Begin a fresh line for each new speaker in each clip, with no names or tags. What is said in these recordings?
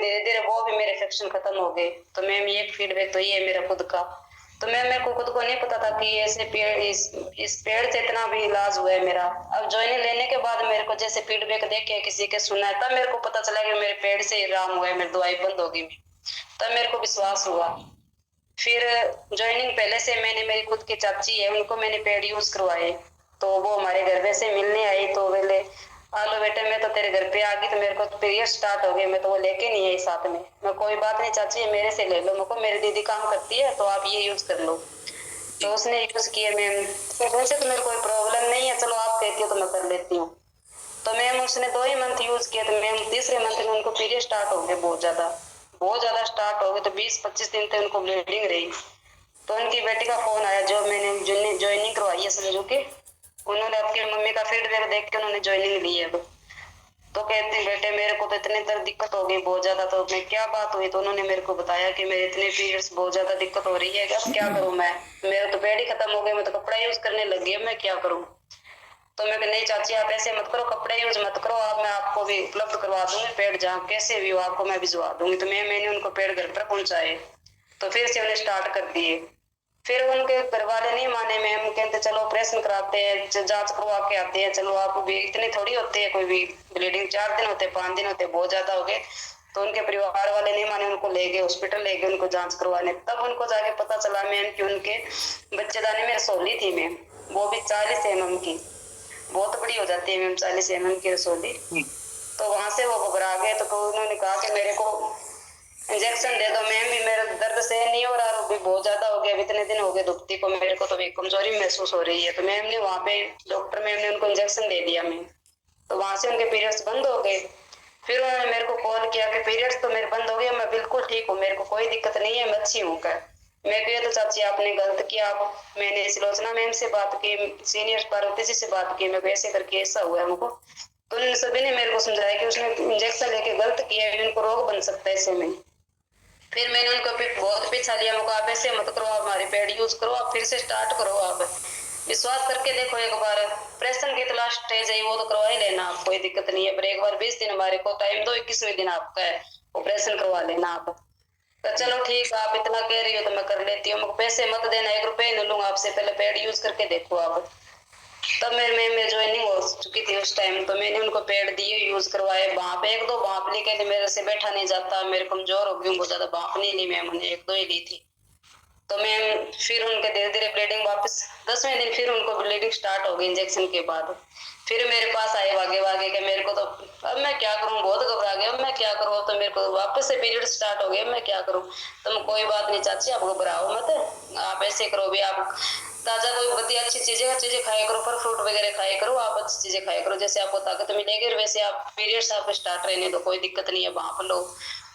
Ma'am धीरे धीरे वो भी मेरे इन्फेक्शन खत्म हो गए। तो मैम ये फीडबैक तो ये है मेरा खुद का। तो मैम मेरे को खुद को नहीं पता था कि ऐसे पेड़ इस पेड़ से इतना भी इलाज हुआ है मेरा। अब ज्वाइनिंग लेने के बाद मेरे को जैसे फीडबैक देखे किसी के सुना है, तब मेरे को पता चला कि मेरे पेड़ से आराम हुआ है, मेरी दवाई बंद होगी। तब मेरे को विश्वास हुआ। फिर ज्वाइनिंग पहले से मैंने, मेरी खुद की चाची है उनको मैंने पेड यूज करवाए। तो वो हमारे घर में से मिलने आई तो बोले आलो बेटा मैं तो तेरे घर पे आ गई, तो मेरे को पीरियड स्टार्ट हो गए, मैं तो वो लेके नहीं आई साथ में। मैं कोई बात नहीं चाची मेरे से ले लो, मेरे को मेरी दीदी काम करती है तो आप ये यूज कर लो। तो उसने यूज किए मैम। तो वैसे तो मेरे कोई प्रॉब्लम नहीं है, चलो आप कहती हो तो मैं कर लेती हूँ। तो मैम उसने 2 ही मंथ यूज किया, तो मैम तीसरे मंथ में उनको पीरियड स्टार्ट हो गए, बहुत ज्यादा स्टार्ट हो गए। तो 20-25 दिन तक उनको ब्लीडिंग रही। तो उनकी बेटी का फोन आया, जो मैंने ज्वाइनिंग करवाई है समझो कि उन्होंने आपकी मम्मी का फीडबैक देख के उन्होंने ज्वाइनिंग ली है। तो कहते हैं बेटे मेरे को तो इतनी तरह दिक्कत हो गई बहुत ज्यादा। तो मैं क्या बात हुई, तो उन्होंने मेरे को बताया कि मेरे इतने पीरियड्स बहुत ज्यादा दिक्कत हो रही है, अब क्या करूं मैं, मेरा तो पेड ही खत्म हो गया, मैं तो कपड़ा यूज करने लग गई, अब मैं क्या करूं। तो मैं नहीं चाची आप ऐसे मत करो, कपड़े यूज मत करो आप, मैं आपको भी उपलब्ध करवा दूंगी पेड़, जहाँ कैसे भी हो आपको मैं भिजवा दूंगी। तो मैंने उनको पेड़ घर पर पहुंचाए। तो फिर से उन्हें स्टार्ट कर दिए। फिर उनके घर वाले नहीं माने, मैम कहते चलो ऑपरेशन कराते हैं, जांच करवा के आते हैं, चलो आप भी इतनी थोड़ी होती है कोई भी ब्लीडिंग, 4 दिन होते 5 दिन होते, बहुत ज्यादा हो गए। तो उनके परिवार वाले नहीं माने, उनको ले गए हॉस्पिटल, ले गए उनको जांच करवाने। तब उनको जाके पता चला मैम कि उनके बच्चेदानी में रसौली थी मैम, वो भी 40 mm की, बहुत बड़ी हो जाती है मैम 40 mm की रसौली। तो वहां से वो घबरा गए। तो उन्होंने कहा कि मेरे को इंजेक्शन दे दो मैम, भी मेरा दर्द से नहीं हो रहा, भी बहुत ज्यादा हो गया, इतने दिन हो गए दुखती को, मेरे को तो भी कमजोरी महसूस हो रही है। तो मैम ने वहां पे डॉक्टर मैम ने उनको इंजेक्शन दे दिया मैम। तो वहां से उनके पीरियड्स बंद हो गए। फिर उन्होंने मेरे को कॉल किया कि पीरियड्स तो मेरे बंद हो गए, मैं बिल्कुल ठीक हूँ, मेरे को कोई दिक्कत नहीं है, मैं अच्छी हूँ कर। मैं कही तो चाची आपने गलत किया। आप मैंने सुलोचना मैम से बात की, सीनियर पार्वती जी से बात की, मेरे को ऐसे करके ऐसा हुआ है हमको। तो उन सभी ने मेरे को समझाया कि उसने इंजेक्शन लेके गलत किया है, उनको रोग बन सकता है ऐसे में। फिर मैंने उनको बहुत पीछा लिया, मुझको आप ऐसे मत करो, आप हमारी पेड यूज करो, आप फिर से स्टार्ट करो, आप विश्वास करके देखो एक बार, ऑपरेशन की तो लास्ट स्टेज है वो तो करवा ही लेना आप, कोई दिक्कत नहीं है, पर एक बार 20 दिन हमारे को टाइम दो, 21वें दिन आपका है, ऑपरेशन करवा लेना आप। तो चलो ठीक है आप इतना कह रही हो तो मैं कर लेती हूँ, मुझको पैसे मत देना, 1 रुपये नहीं लूंगा आपसे, पहले पेड यूज करके देखो आप। तब मेरे ज्वाइनिंग हो चुकी थी उस टाइम। तो मैंने उनको पेड़ दिए, यूज करवाए, भाप 1-2 भाप ली, कहते मेरे से बैठा नहीं जाता, मेरे कमजोर हो गई, बहुत ज्यादा भाप नहीं ली मैम, उन्हें 1-2 ही ली थी। तो मैम फिर उनके धीरे धीरे ब्लीडिंग वापस, 10वें दिन फिर उनको ब्लीडिंग स्टार्ट हो गई इंजेक्शन के बाद। फिर मेरे पास आए भागे भागे के, मेरे को तो अब मैं क्या करूं, बहुत घबरा गया, अब मैं क्या करूं, तो मेरे को वापस से पीरियड स्टार्ट हो गया, मैं क्या करूं। तो कोई बात नहीं चाची आप घबराओ मत, आप ऐसे करो भी, आप ताजा कोई बढ़िया अच्छी चीजें खाया करो, फल फ्रूट वगैरह खाया करो, आप अच्छी चीजें खाया करो, जैसे आपको ताकत मिलेगी, वैसे आप पीरियड्स आप स्टार्ट रहने दो, कोई दिक्कत नहीं है, वहां लो।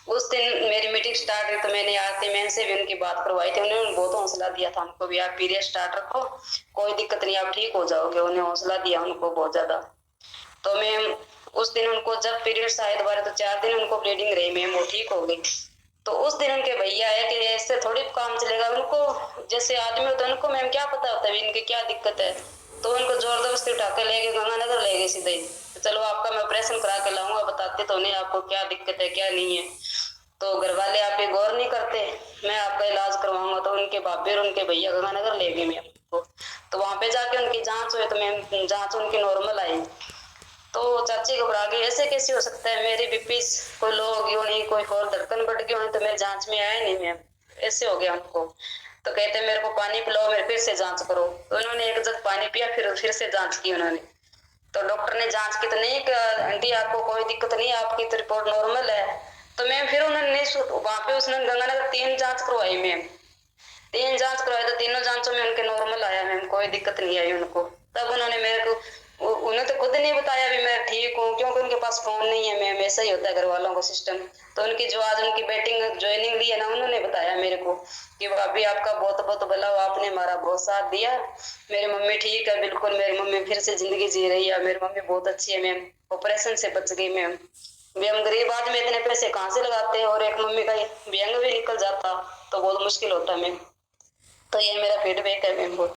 उस दिन मेरी मीटिंग स्टार्ट हुई तो मैंने आरती मैम से भी उनकी बात करवाई थी, उन्होंने बहुत हौसला दिया था हमको भी, आप पीरियड स्टार्ट रखो, कोई दिक्कत नहीं, आप ठीक हो जाओगे, उन्हें हौसला दिया उनको बहुत ज्यादा। तो मैम उस दिन उनको जब पीरियड्स आए दोबारा, तो 4 दिन उनको ब्लीडिंग रही मैम, वो ठीक हो गई। तो उस दिन उनके भैया है कि ऐसे थोड़ी काम चलेगा, उनको जैसे आदमी होता है उनको मैम क्या पता होता है इनकी क्या दिक्कत है। तो उनको जबरदस्ती उठा के ले गए गंगानगर, ले गए सीधे, तो चलो आपका मैं ऑपरेशन करा के लाऊंगा, बताते तो नहीं आपको क्या दिक्कत है क्या नहीं है। तो घर वाले आप पे गौर नहीं करते, मैं आपका इलाज करवाऊंगा। तो उनके भाभी और उनके भैया गंगानगर ले गए मैम को। तो वहां पे जाके उनकी जांच हुई, तो मैम जांच उनकी नॉर्मल आई। तो चाची घबरा गई, ऐसे कैसे हो सकता है, मेरी बीपी कोई लो हो गई नहीं, कोई और धड़कन बढ़ गई होनी, तो मेरी जांच में आया नहीं मैम, ऐसे हो गया उनको। तो कहते मेरे को पानी पिलाओ, मेरे फिर से जांच करो। तो उन्होंने 1 जग पानी पिया, फिर से जांच की उन्होंने। तो डॉक्टर ने जांच की तो नहीं कि आंटी आपको कोई दिक्कत नहीं है, आपकी तो रिपोर्ट नॉर्मल है। तो मैम फिर उन्होंने वहां पे उसने गंगानगर 3 जांच करवाई मैम, 3 जांच करवाई, तो तीनों जांचों में उनके नॉर्मल आया मैम, कोई दिक्कत नहीं आई उनको। तब उन्होंने मेरे को, उन्हें तो खुद नहीं बताया भी मैं ठीक हूँ, क्योंकि उनके पास फोन नहीं है मैम, ऐसा ही होता है घर वालों का सिस्टम। तो उनकी जो आज उनकी बेटिंग ज्वाइनिंग ली है ना, उन्होंने बताया मेरे को कि भाभी आपका बहुत बहुत भला हुआ, आपने हमारा बहुत साथ दिया, मेरी मम्मी ठीक है बिल्कुल, मेरी मम्मी फिर से जिंदगी जी रही है, मेरी मम्मी बहुत अच्छी है मैम, ऑपरेशन से बच गई मैम। भी हम गरीब आदमी इतने पैसे कहाँ से लगाते हैं, और एक मम्मी का व्यंग भी निकल जाता तो बहुत मुश्किल होता मैम। तो ये मेरा फीडबैक है मैम।